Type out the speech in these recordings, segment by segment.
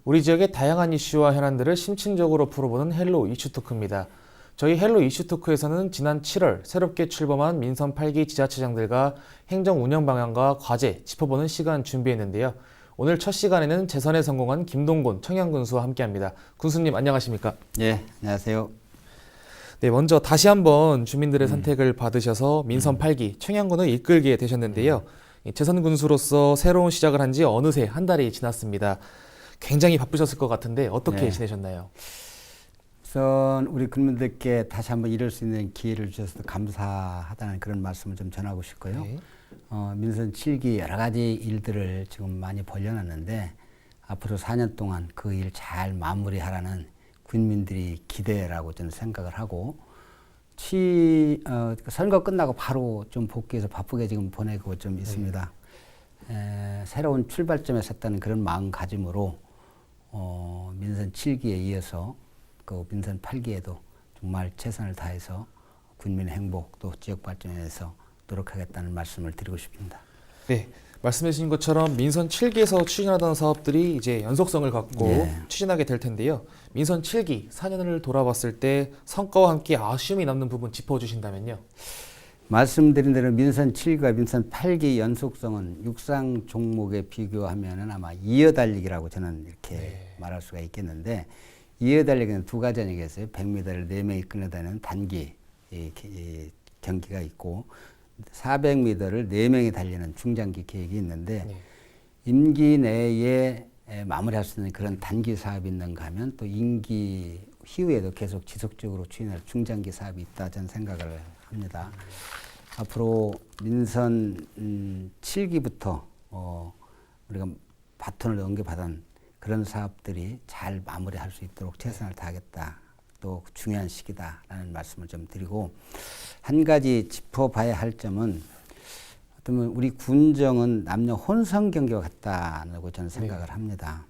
우리 지역의 다양한 이슈와 현안들을 심층적으로 풀어보는 헬로 이슈토크입니다. 저희 헬로 이슈토크에서는 지난 7월 새롭게 출범한 민선 8기 지자체장들과 행정 운영 방향과 과제 짚어보는 시간 준비했는데요. 오늘 첫 시간에는 재선에 성공한 김동곤 청양군수와 함께합니다. 군수님 안녕하십니까? 예, 안녕하세요. 네, 먼저 다시 한번 주민들의 선택을 받으셔서 민선 8기 청양군을 이끌게 되셨는데요. 재선 군수로서 새로운 시작을 한 지 어느새 한 달이 지났습니다. 굉장히 바쁘셨을 것 같은데 어떻게 네. 지내셨나요? 우선 우리 국민들께 다시 한번 이룰 수 있는 기회를 주셔서 감사하다는 그런 말씀을 좀 전하고 싶고요. 네. 민선 7기 여러 가지 일들을 지금 많이 벌려놨는데 앞으로 4년 동안 그 일 잘 마무리하라는 국민들이 기대라고 저는 생각을 하고 선거 끝나고 바로 좀 복귀해서 바쁘게 지금 보내고 좀 있습니다. 새로운 출발점에 섰다는 그런 마음가짐으로 민선 7기에 이어서 그 민선 8기에도 정말 최선을 다해서 국민의 행복 또 지역 발전에 대해서 노력하겠다는 말씀을 드리고 싶습니다. 네, 말씀해 주신 것처럼 민선 7기에서 추진하던 사업들이 이제 연속성을 갖고 예. 추진하게 될 텐데요. 민선 7기 4년을 돌아봤을 때 성과와 함께 아쉬움이 남는 부분 짚어주신다면요. 말씀드린 대로 민선 7기와 민선 8기 연속성은 육상 종목에 비교하면은 아마 이어달리기라고 저는 이렇게 말할 수가 있겠는데, 이어달리기는 두 가지 아니겠어요? 100m를 4명이 끌어다니는 단기 이 경기가 있고 400m를 4명이 달리는 중장기 계획이 있는데, 임기 내에 마무리할 수 있는 그런 단기 사업이 있는가 하면 또 임기 이후에도 계속 지속적으로 추진할 중장기 사업이 있다 저는 생각을 합니다. 앞으로 민선 7기부터 우리가 바톤을 넘겨받은 그런 사업들이 잘 마무리할 수 있도록 최선을 다하겠다. 또 중요한 시기다라는 말씀을 좀 드리고, 한 가지 짚어봐야 할 점은 어쩌면 우리 군정은 남녀 혼성 경기와 같다고 저는 생각을 합니다.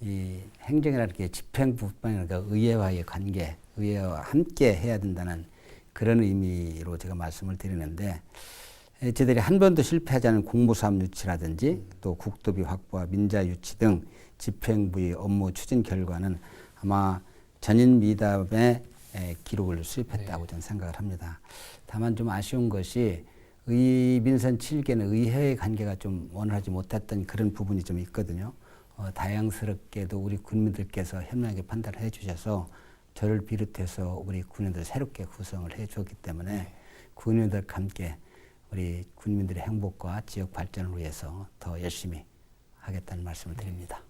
이 행정이라는 게 집행부뿐 아니라 의회와의 관계, 의회와 함께 해야 된다는 그런 의미로 제가 말씀을 드리는데, 저희들이 한 번도 실패하지 않은 공무사업 유치라든지 또 국도비 확보와 민자 유치 등 집행부의 업무 추진 결과는 아마 전인 미담의 기록을 수립했다고 저는 생각을 합니다. 다만 좀 아쉬운 것이 민선 7기는 의회의 관계가 좀 원활하지 못했던 그런 부분이 좀 있거든요. 다양스럽게도 우리 국민들께서 현명하게 판단을 해주셔서 저를 비롯해서 우리 군인들 새롭게 구성을 해주었기 때문에 군인들과 함께 우리 국민들의 행복과 지역 발전을 위해서 더 열심히 하겠다는 말씀을 드립니다.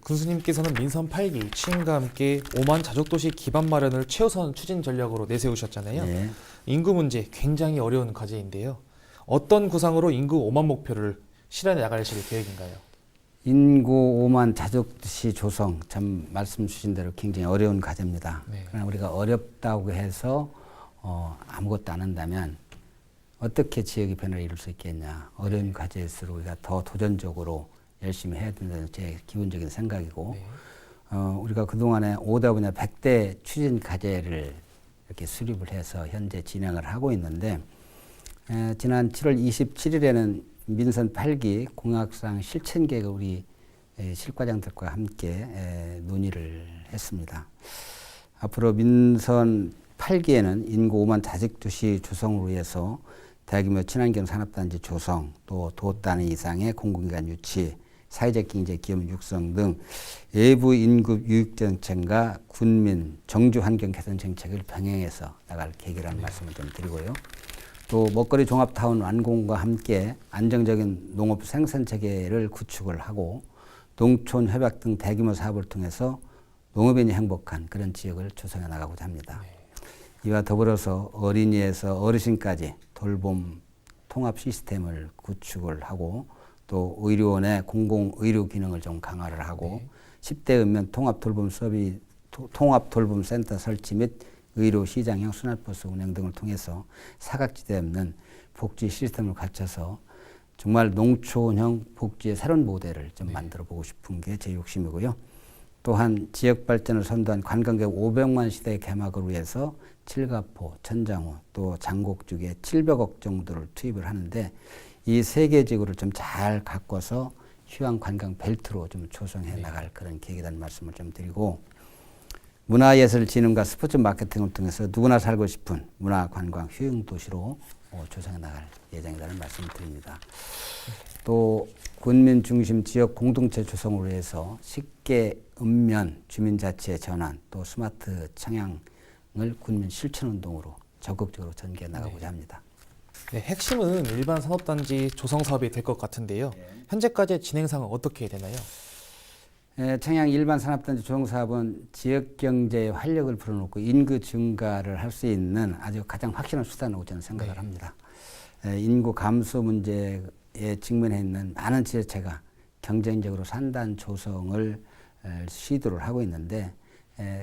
군수님께서는 민선 8기 추진과 함께 5만 자족도시 기반 마련을 최우선 추진 전략으로 내세우셨잖아요. 네. 인구 문제 굉장히 어려운 과제인데요. 어떤 구상으로 인구 5만 목표를 실현해 나가실 계획인가요? 인구 5만 자족도시 조성, 참 말씀 주신 대로 굉장히 어려운 과제입니다. 네. 그러나 우리가 어렵다고 해서 아무것도 안 한다면 어떻게 지역의 변화를 이룰 수 있겠냐. 어려운 과제일수록 우리가 더 도전적으로 열심히 해야 된다는 제 기본적인 생각이고, 우리가 그동안에 오다 분야 100대 추진 과제를 이렇게 수립을 해서 현재 진행을 하고 있는데, 지난 7월 27일에는 민선 8기 공약상 실천 계획을 우리 실과장들과 함께 논의를 했습니다. 앞으로 민선 8기에는 인구 5만 자직도시 조성을 위해서 대규모 친환경 산업단지 조성, 또 도 단위 이상의 공공기관 유치, 사회적 경제 기업 육성 등 외부 인구 유입 정책과 군민 정주 환경 개선 정책을 병행해서 나갈 계획이라는 말씀을 좀 드리고요. 또 먹거리 종합타운 완공과 함께 안정적인 농업 생산 체계를 구축을 하고 농촌 협약 등 대규모 사업을 통해서 농업인이 행복한 그런 지역을 조성해 나가고자 합니다. 이와 더불어서 어린이에서 어르신까지 돌봄 통합 시스템을 구축을 하고, 또 의료원의 공공의료 기능을 좀 강화를 하고, 10대 읍면 통합 돌봄 센터 설치 및 의료 시장형 순환버스 운행 등을 통해서 사각지대에 없는 복지 시스템을 갖춰서 정말 농촌형 복지의 새로운 모델을 좀 만들어 보고 싶은 게 제 욕심이고요. 또한 지역 발전을 선도한 관광객 500만 시대 개막을 위해서 칠가포, 천장호, 또 장곡죽에 700억 정도를 투입을 하는데, 이 세 개 지구를 좀 잘 가꿔서 휴양 관광 벨트로 좀 조성해 나갈 그런 계획이라는 말씀을 좀 드리고, 문화예술진흥과 스포츠 마케팅을 통해서 누구나 살고 싶은 문화 관광 휴양 도시로 조성해 나갈 예정이라는 말씀을 드립니다. 또 군민 중심 지역 공동체 조성으로 해서 쉽게 읍면 주민자치의 전환, 또 스마트 청양을 군민 실천운동으로 적극적으로 전개해 나가고자 합니다. 네, 핵심은 일반 산업단지 조성 사업이 될 것 같은데요. 현재까지의 진행 상황 어떻게 되나요? 청양 일반 산업단지 조성 사업은 지역 경제에 활력을 불어넣고 인구 증가를 할 수 있는 아주 가장 확실한 수단으로 저는 생각을 합니다. 인구 감소 문제에 직면해 있는 많은 지자체가 경쟁적으로 산단 조성을 시도를 하고 있는데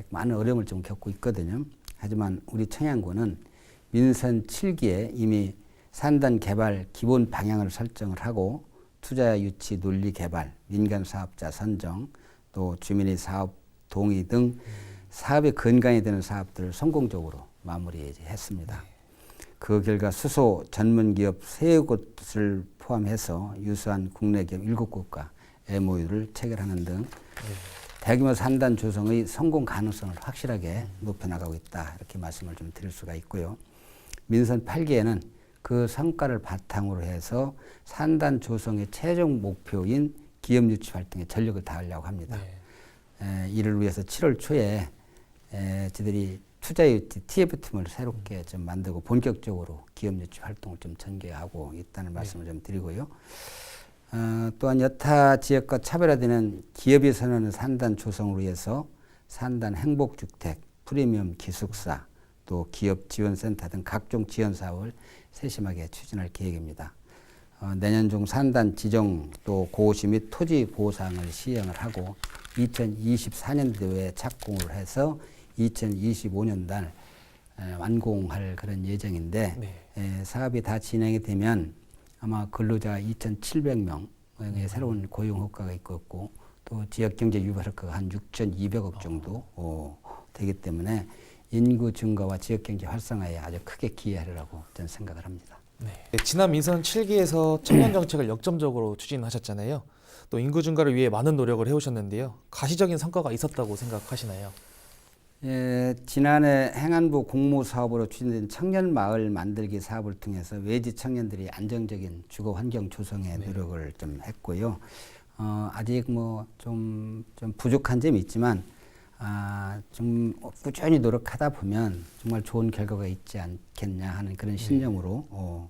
많은 어려움을 좀 겪고 있거든요. 하지만 우리 청양군은 민선 7기에 이미 산단 개발 기본 방향을 설정을 하고 투자 유치 논리 개발, 민간 사업자 선정, 또 주민의 사업 동의 등 사업의 근간이 되는 사업들을 성공적으로 마무리했습니다. 그 결과 수소 전문기업 3곳을 포함해서 유수한 국내 기업 7곳과 MOU를 체결하는 등 대규모 산단 조성의 성공 가능성을 확실하게 높여나가고 있다, 이렇게 말씀을 좀 드릴 수가 있고요. 민선 8기에는 그 성과를 바탕으로 해서 산단 조성의 최종 목표인 기업 유치 활동에 전력을 다하려고 합니다. 이를 위해서 7월 초에 저희들이 투자 유치 TF팀을 새롭게 좀 만들고 본격적으로 기업 유치 활동을 좀 전개하고 있다는 말씀을 좀 드리고요. 또한 여타 지역과 차별화되는 기업이 선언하는 산단 조성을 위해서 산단 행복주택, 프리미엄 기숙사, 또 기업 지원센터 등 각종 지원 사업을 세심하게 추진할 계획입니다. 내년 중 산단 지정 또 고시 및 토지 보상을 시행을 하고 2024년도에 착공을 해서 2025년 달 완공할 그런 예정인데 사업이 다 진행이 되면 아마 근로자 2,700명의 새로운 고용 효과가 있고 또 지역경제 유발 효과가 한 6,200억 정도 되기 때문에 인구 증가와 지역경제 활성화에 아주 크게 기여하리라고 저는 생각을 합니다. 지난 민선 7기에서 청년 정책을 역점적으로 추진하셨잖아요. 또 인구 증가를 위해 많은 노력을 해오셨는데요. 가시적인 성과가 있었다고 생각하시나요? 지난해 행안부 공모사업으로 추진된 청년마을 만들기 사업을 통해서 외지 청년들이 안정적인 주거 환경 조성에 노력을 좀 했고요. 아직 뭐 좀 부족한 점이 있지만 좀 꾸준히 노력하다 보면 정말 좋은 결과가 있지 않겠냐 하는 그런 신념으로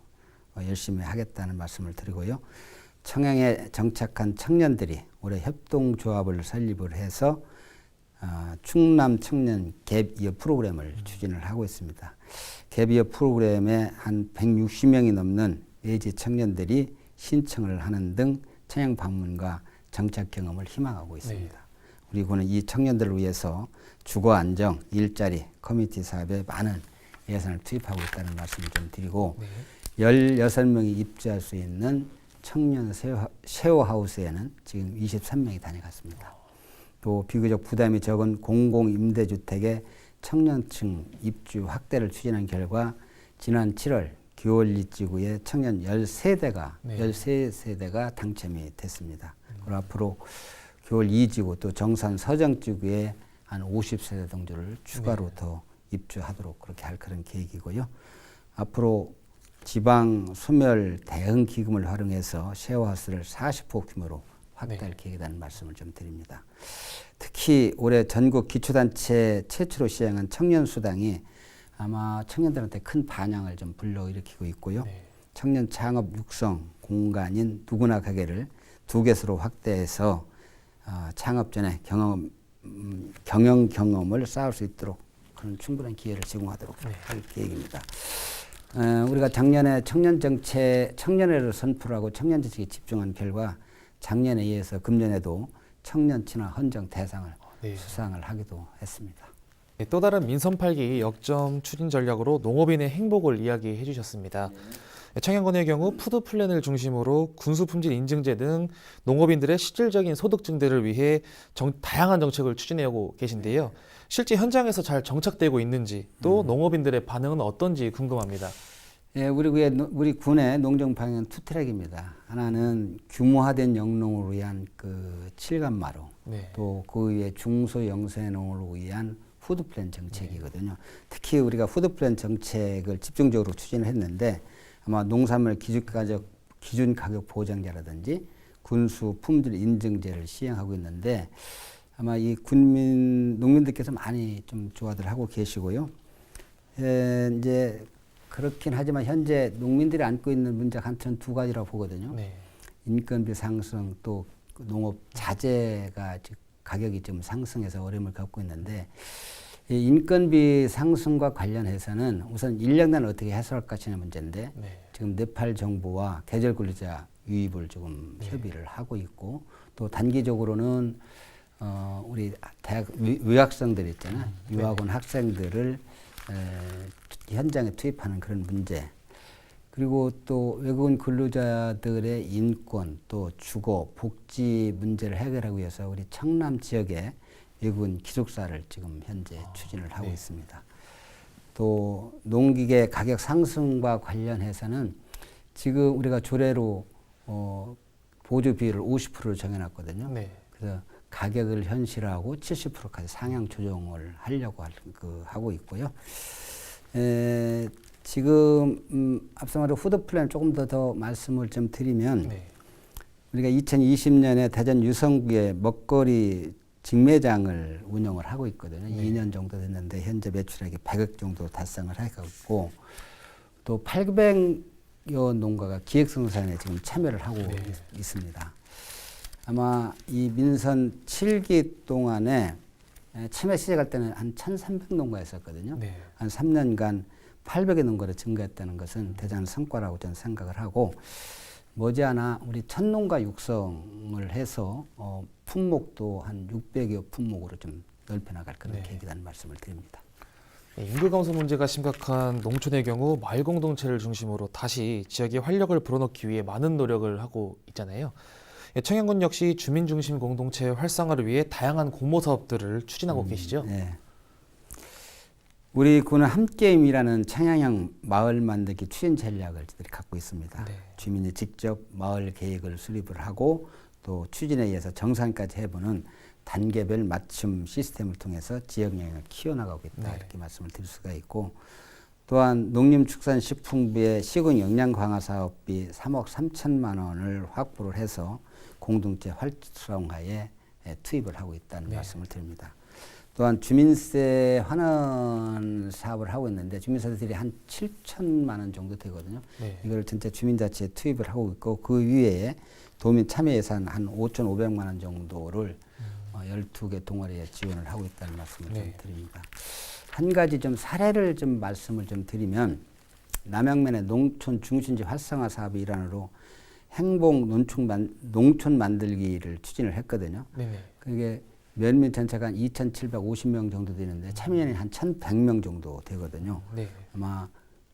열심히 하겠다는 말씀을 드리고요. 청양에 정착한 청년들이 올해 협동조합을 설립을 해서 충남 청년 갭이어 프로그램을 추진을 하고 있습니다. 갭이어 프로그램에 한 160명이 넘는 외지 청년들이 신청을 하는 등 청양 방문과 정착 경험을 희망하고 있습니다. 우리 군은 이 청년들을 위해서 주거 안정, 일자리, 커뮤니티 사업에 많은 예산을 투입하고 있다는 말씀을 좀 드리고 16명이 입주할 수 있는 청년 쉐어하우스에는 지금 23명이 다녀갔습니다. 또 비교적 부담이 적은 공공임대주택의 청년층 입주 확대를 추진한 결과 지난 7월 교월리지구에 청년 13세대가 당첨이 됐습니다. 그리고 앞으로 교월 2지구 또 정산 서정지구에 한 50세대 정도를 추가로 더 입주하도록 그렇게 할 그런 계획이고요. 앞으로 지방 소멸 대응 기금을 활용해서 쉐어하우스를 40호 규모로 확대할 계획이라는 말씀을 좀 드립니다. 특히 올해 전국 기초단체 최초로 시행한 청년수당이 아마 청년들한테 큰 반향을 좀 불러일으키고 있고요. 청년 창업 육성 공간인 누구나 가게를 2개소로 확대해서 창업 전에 경영 경험을 쌓을 수 있도록 그런 충분한 기회를 제공하도록 할 계획입니다. 우리가 작년에 청년회를 선포하고 청년 정책에 집중한 결과 작년에 이어서 금년에도 청년 친화 헌정 대상을 수상을 하기도 했습니다. 또 다른 민선 8기 역점 추진 전략으로 농업인의 행복을 이야기해 주셨습니다. 청양군의 경우 푸드 플랜을 중심으로 군수품질 인증제 등 농업인들의 실질적인 소득 증대를 위해 다양한 정책을 추진해오고 계신데요. 실제 현장에서 잘 정착되고 있는지 또 농업인들의 반응은 어떤지 궁금합니다. 예, 우리 군의 농정 방향은 투 트랙입니다. 하나는 규모화된 영농을 위한 그 칠간마루, 네. 또 그 위에 중소영세농을 위한 푸드플랜 정책이거든요. 특히 우리가 푸드플랜 정책을 집중적으로 추진을 했는데 아마 농산물 기준 가격 보장제라든지 군수 품질 인증제를 시행하고 있는데 아마 이 농민들께서 많이 좀 좋아들 하고 계시고요. 이제 그렇긴 하지만 현재 농민들이 안고 있는 문제가 한 두 가지라고 보거든요. 네. 인건비 상승 또 농업 자재가 가격이 좀 상승해서 어려움을 겪고 있는데 이 인건비 상승과 관련해서는 우선 인력난을 어떻게 해소할 것이냐 문제인데 네. 지금 네팔 정부와 계절 근로자 유입을 조금 협의를 하고 있고 또 단기적으로는 우리 대학 유학생들 있잖아요. 유학원 학생들을 현장에 투입하는 그런 문제. 그리고 또 외국인 근로자들의 인권 또 주거 복지 문제를 해결하기 위해서 우리 청남 지역에 외국인 기숙사를 지금 현재 추진을 하고 있습니다. 또 농기계 가격 상승과 관련해서는 지금 우리가 조례로 보조 비율을 50%를 정해놨거든요. 네. 그래서 가격을 현실화하고 70%까지 상향 조정을 하려고 하고 있고요. 지금 앞서 말한 푸드플랜 조금 더 말씀을 좀 드리면 네. 우리가 2020년에 대전 유성구에 먹거리 직매장을 운영을 하고 있거든요. 네. 2년 정도 됐는데 현재 매출액이 100억 정도 달성을 하고 있고 또 800여 농가가 기획생산에 지금 참여를 하고 있습니다. 아마 이 민선 7기 동안에 참여 시작할 때는 한 1,300농가였었거든요. 네. 한 3년간 800여 농가로 증가했다는 것은 대단한 성과라고 저는 생각을 하고 머지않아 우리 천농가 육성을 해서 품목도 한 600여 품목으로 좀 넓혀나갈 그런 계획이라는 말씀을 드립니다. 인구 감소 문제가 심각한 농촌의 경우 마을 공동체를 중심으로 다시 지역의 활력을 불어넣기 위해 많은 노력을 하고 있잖아요. 청양군 역시 주민 중심 공동체 활성화를 위해 다양한 공모 사업들을 추진하고 계시죠? 네. 우리 군은 함께임이라는 청양형 마을 만들기 추진 전략을 저희들이 갖고 있습니다. 네. 주민이 직접 마을 계획을 수립을 하고 또 추진에 의해서 정상까지 해보는 단계별 맞춤 시스템을 통해서 지역 영향을 키워나가고 있다. 이렇게 말씀을 드릴 수가 있고 또한 농림축산식품부의 시군 역량 강화 사업비 3억 3천만 원을 확보를 해서 공동체 활성화에 투입을 하고 있다는 말씀을 드립니다. 또한 주민세 환원 사업을 하고 있는데 주민세들이 한 7천만 원 정도 되거든요. 네. 이걸 전체 주민자치에 투입을 하고 있고 그 위에 도민 참여 예산 한 5,500만 원 정도를 12개 동아리에 지원을 하고 있다는 말씀을 좀 드립니다. 한 가지 좀 사례를 좀 말씀을 좀 드리면 남양면의 농촌 중심지 활성화 사업의 일환으로 행복 농촌 만들기를 추진을 했거든요. 네네. 그게 면민 전체가 한 2,750명 정도 되는데 참여인이 한 1,100명 정도 되거든요. 네. 아마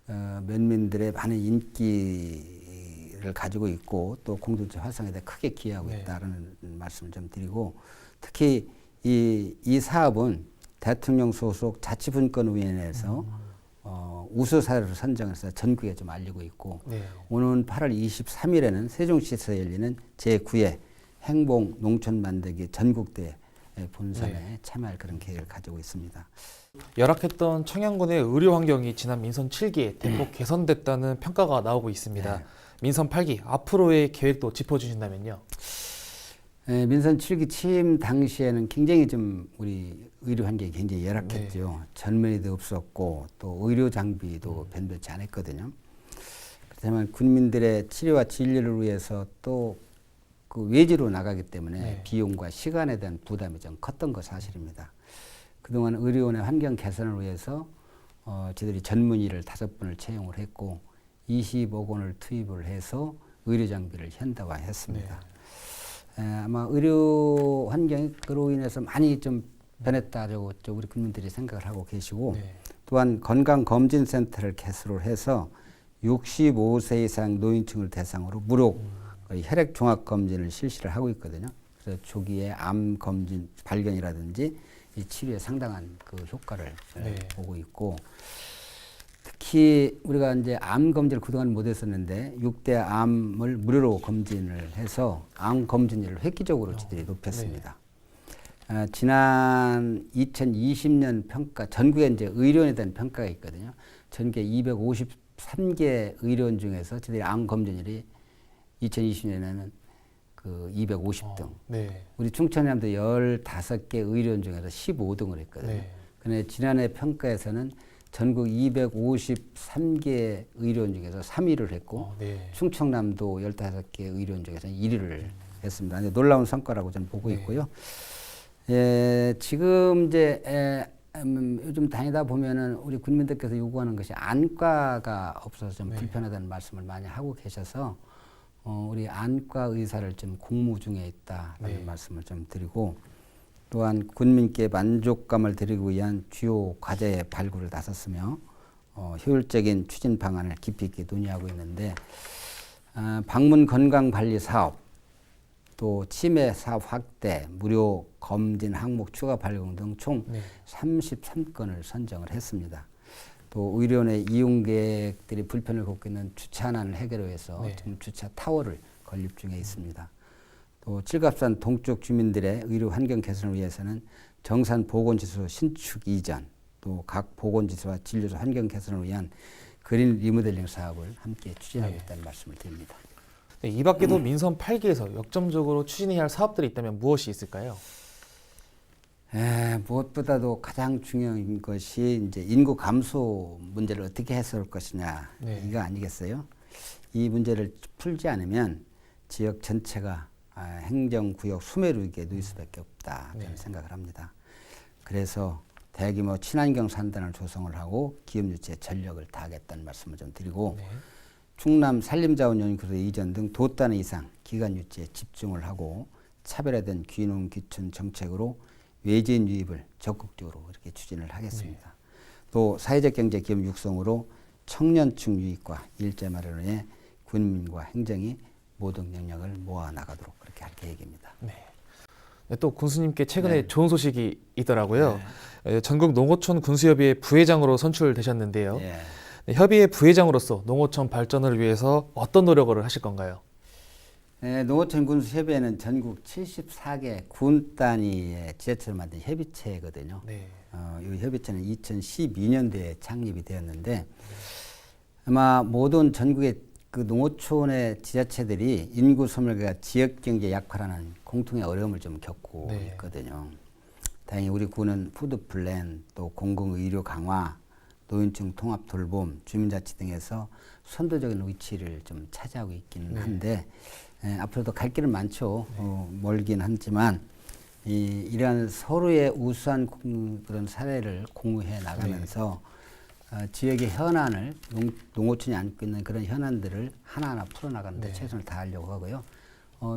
면민들의 많은 인기를 가지고 있고 또 공동체 활성화에 크게 기여하고 있다는 말씀을 좀 드리고 특히 이 사업은 대통령 소속 자치분권위원회에서 우수 사례로 선정해서 전국에 좀 알리고 있고 오는 8월 23일에는 세종시에서 열리는 제9회 행복 농촌 만들기 전국대 본선에 참여할 그런 계획을 가지고 있습니다. 열악했던 청양군의 의료 환경이 지난 민선 7기에 대폭 개선됐다는 평가가 나오고 있습니다. 민선 8기 앞으로의 계획도 짚어주신다면요. 민선 7기 취임 당시에는 굉장히 좀 우리 의료 환경이 굉장히 열악했죠. 전문의도 없었고 또 의료 장비도 변변치 않았거든요. 그렇지만 군민들의 치료와 진료를 위해서 또 그 외지로 나가기 때문에 비용과 시간에 대한 부담이 좀 컸던 거 사실입니다. 그동안 의료원의 환경 개선을 위해서 저희들이 전문의를 5분을 채용을 했고 25억 원을 투입을 해서 의료 장비를 현대화했습니다. 아마 의료 환경이 그로 인해서 많이 좀 변했다고 우리 국민들이 생각을 하고 계시고 또한 건강검진센터를 개설을 해서 65세 이상 노인층을 대상으로 무료 혈액 종합 검진을 실시를 하고 있거든요. 그래서 조기에 암 검진 발견이라든지 이 치료에 상당한 그 효과를 보고 있고 특히 우리가 이제 암 검진을 그동안 못했었는데 6대 암을 무료로 검진을 해서 암 검진율을 획기적으로 저희들이 높였습니다. 지난 2020년 평가, 전국에 이제 의료원에 대한 평가가 있거든요. 전국에 253개 의료원 중에서 저희들이 암 검진율이 2020년에는 그 250등. 네. 우리 충청남도 15개 의료원 중에서 15등을 했거든요. 네. 근데 지난해 평가에서는 전국 253개 의료원 중에서 3위를 했고 네. 충청남도 15개 의료원 중에서 1위를 했습니다. 놀라운 성과라고 저는 보고 네. 있고요. 지금 이제 요즘 다니다 보면은 우리 국민들께서 요구하는 것이 안과가 없어서 좀 네. 불편하다는 말씀을 많이 하고 계셔서 우리 안과 의사를 좀 공모 중에 있다는 네. 말씀을 좀 드리고, 또한 군민께 만족감을 드리기 위한 주요 과제의 발굴을 나섰으며 효율적인 추진 방안을 깊이 있게 논의하고 있는데, 방문 건강 관리 사업, 또 치매 사업 확대, 무료 검진 항목 추가 발굴 등 총 네. 33건을 선정을 했습니다. 또 의료원의 이용객들이 불편을 겪고 있는 주차난을 해결을 위해서 네. 지금 주차 타워를 건립 중에 있습니다. 또 칠갑산 동쪽 주민들의 의료 환경 개선을 위해서는 정산 보건지수 신축 이전, 또 각 보건지수와 진료소 환경 개선을 위한 그린 리모델링 사업을 함께 추진하고 네. 있다는 말씀을 드립니다. 네, 이 밖에도 민선 8기에서 역점적으로 추진해야 할 사업들이 있다면 무엇이 있을까요? 무엇보다도 가장 중요한 것이 이제 인구 감소 문제를 어떻게 해소할 것이냐, 네. 이거 아니겠어요? 이 문제를 풀지 않으면 지역 전체가 행정구역 수메르기에 놓일 수밖에 없다, 저는 네. 생각을 합니다. 그래서 대규모 친환경 산단을 조성을 하고 기업 유치에 전력을 다하겠다는 말씀을 좀 드리고, 네. 충남 산림자원연구소 이전 등 돛단 이상 기관 유치에 집중을 하고 차별화된 귀농 귀촌 정책으로 외지인 유입을 적극적으로 이렇게 추진을 하겠습니다. 네. 또 사회적 경제 기업 육성으로 청년층 유입과 일자 마련에 군민과 행정이 모든 영역을 모아 나가도록 그렇게 할 계획입니다. 네. 네, 또 군수님께 최근에 네. 좋은 소식이 있더라고요. 전국 농어촌 군수협의회 부회장으로 선출되셨는데요. 예. 네, 협의회 부회장으로서 농어촌 발전을 위해서 어떤 노력을 하실 건가요? 농어촌 군수협의회는 전국 74개 군 단위의 지자체를 만든 협의체거든요. 네. 이 협의체는 2012년도에 창립이 되었는데, 아마 모든 전국의 그 농어촌의 지자체들이 인구 소멸과 지역 경제 약화라는 공통의 어려움을 좀 겪고 네. 있거든요. 다행히 우리 군은 푸드 플랜, 또 공공의료 강화, 노인층 통합 돌봄, 주민자치 등에서 선도적인 위치를 좀 차지하고 있기는 네. 한데, 앞으로도 갈 길은 많죠. 멀긴 하지만 이러한 서로의 우수한 그런 사례를 공유해 나가면서 지역의 현안을 농어촌이 안고 있는 그런 현안들을 하나하나 풀어나가는 데 네. 최선을 다하려고 하고요.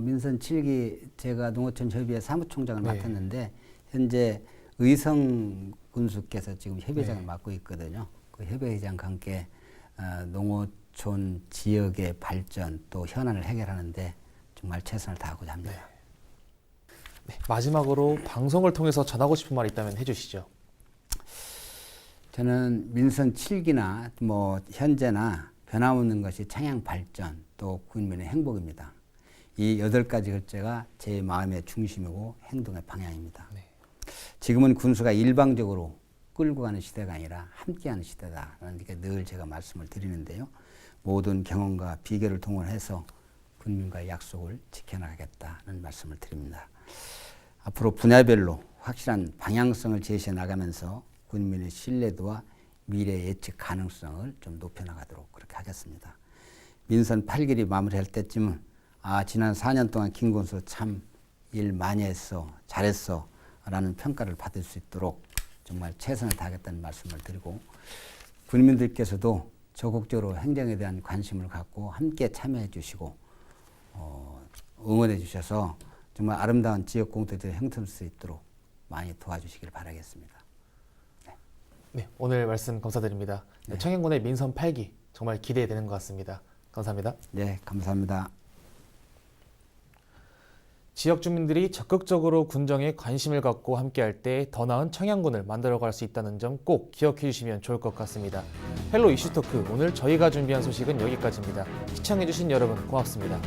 민선 7기 제가 농어촌 협의회 사무총장을 네. 맡았는데 현재 의성 군수께서 지금 협의장을 네. 맡고 있거든요. 그 협의장과 함께 농어촌 지역의 발전 또 현안을 해결하는데 정말 최선을 다하고자 합니다. 네. 마지막으로 방송을 통해서 전하고 싶은 말 있다면 해주시죠. 저는 민선 7기나 뭐 현재나 변함없는 것이 창양 발전 또 국민의 행복입니다. 이 8가지 글자가 제 마음의 중심이고 행동의 방향입니다. 네. 지금은 군수가 일방적으로 끌고 가는 시대가 아니라 함께하는 시대다라는 게 늘 제가 말씀을 드리는데요. 모든 경험과 비결을 동원해서 국민과의 약속을 지켜나가겠다는 말씀을 드립니다. 앞으로 분야별로 확실한 방향성을 제시해 나가면서 국민의 신뢰도와 미래 예측 가능성을 좀 높여나가도록 그렇게 하겠습니다. 민선 8기를 마무리할 때쯤은 지난 4년 동안 김군수 참 일 많이 했어, 잘했어 라는 평가를 받을 수 있도록 정말 최선을 다하겠다는 말씀을 드리고, 국민들께서도 적극적으로 행정에 대한 관심을 갖고 함께 참여해 주시고 응원해 주셔서 정말 아름다운 지역 공동체를 형성할 수 있도록 많이 도와주시길 바라겠습니다. 네, 오늘 말씀 감사드립니다. 네. 청양군의 민선 8기 정말 기대되는 것 같습니다. 감사합니다. 네, 감사합니다. 지역 주민들이 적극적으로 군정에 관심을 갖고 함께할 때 더 나은 청양군을 만들어갈 수 있다는 점 꼭 기억해 주시면 좋을 것 같습니다. 헬로 이슈토크 오늘 저희가 준비한 소식은 여기까지입니다. 시청해주신 여러분 고맙습니다.